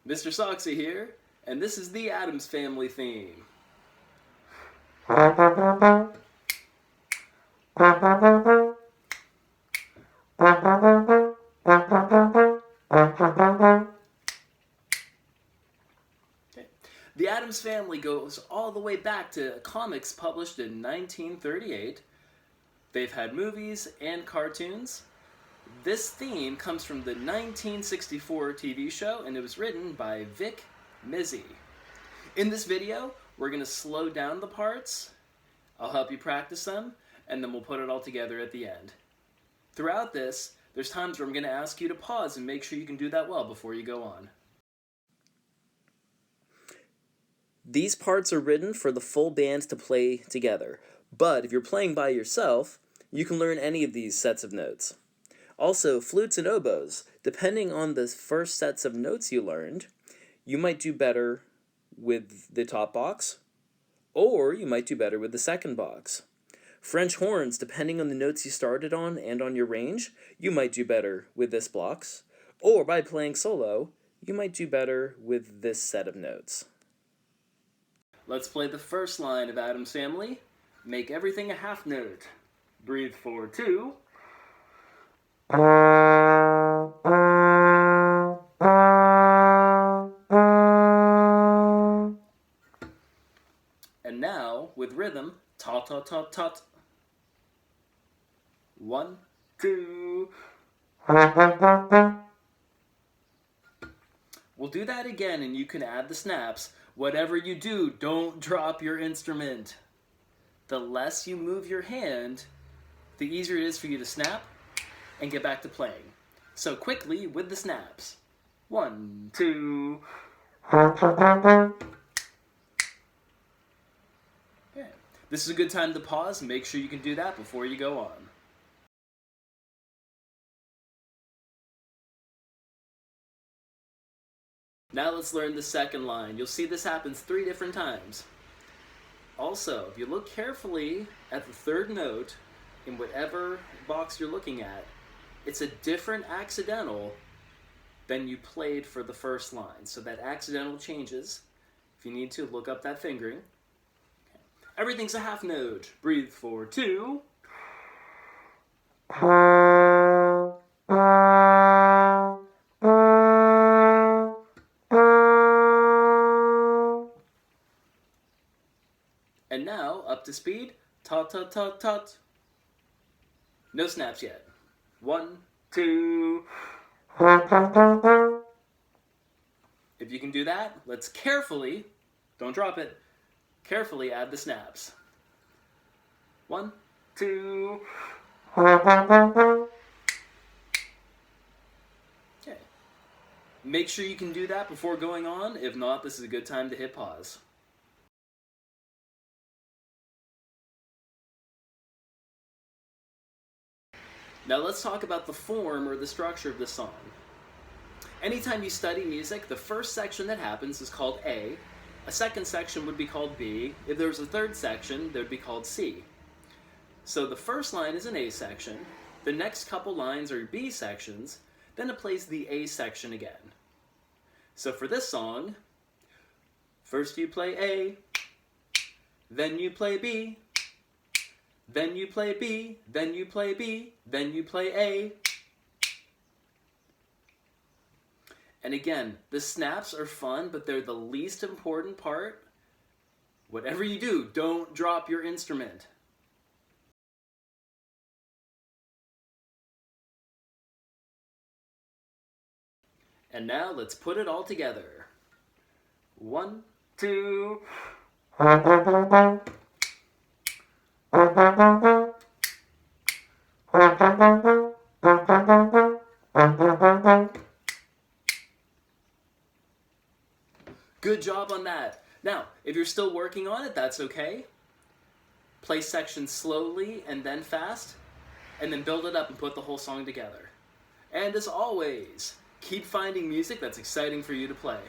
Mr. Soxy here, and this is the Addams Family theme. Okay. The Addams Family goes all the way back to comics published in 1938. They've had movies and cartoons. This theme comes from the 1964 TV show, and it was written by Vic Mizzy. In this video, we're going to slow down the parts. I'll help you practice them, and then we'll put it all together at the end. Throughout this, there's times where I'm going to ask you to pause and make sure you can do that well before you go on. These parts are written for the full band to play together, but if you're playing by yourself, you can learn any of these sets of notes. Also, flutes and oboes, depending on the first sets of notes you learned, you might do better with the top box, or you might do better with the second box. French horns, depending on the notes you started on and on your range, you might do better with this box, or by playing solo, you might do better with this set of notes. Let's play the first line of Addams Family. Make everything a half note. Breathe for 2. And now, with rhythm, ta-ta-ta-ta. 1, 2. We'll do that again, and you can add the snaps. Whatever you do, don't drop your instrument. The less you move your hand, the easier it is for you to snap and get back to playing. So quickly with the snaps. 1, 2. Okay. This is a good time to pause and make sure you can do that before you go on. Now let's learn the second line. You'll see this happens 3 different times. Also, if you look carefully at the third note in whatever box you're looking at, it's a different accidental than you played for the first line. So that accidental changes. If you need to, look up that fingering. Okay. Everything's a half note. Breathe for 2. And now, up to speed, ta-ta-ta-ta. No snaps yet. 1, 2. If you can do that, let's carefully, don't drop it, carefully add the snaps. 1, 2. Okay. Make sure you can do that before going on. If not, this is a good time to hit pause. Now let's talk about the form or the structure of the song. Anytime you study music, the first section that happens is called A. A second section would be called B. If there was a third section, that would be called C. So the first line is an A section. The next couple lines are B sections. Then it plays the A section again. So for this song, first you play A, then you play B, then you play B, then you play B, then you play A. And again, the snaps are fun, but they're the least important part. Whatever you do, don't drop your instrument. And now let's put it all together. 1, 2. Good job on that. Now, if you're still working on it, that's okay. Play sections slowly and then fast, and then build it up and put the whole song together. And as always, keep finding music that's exciting for you to play.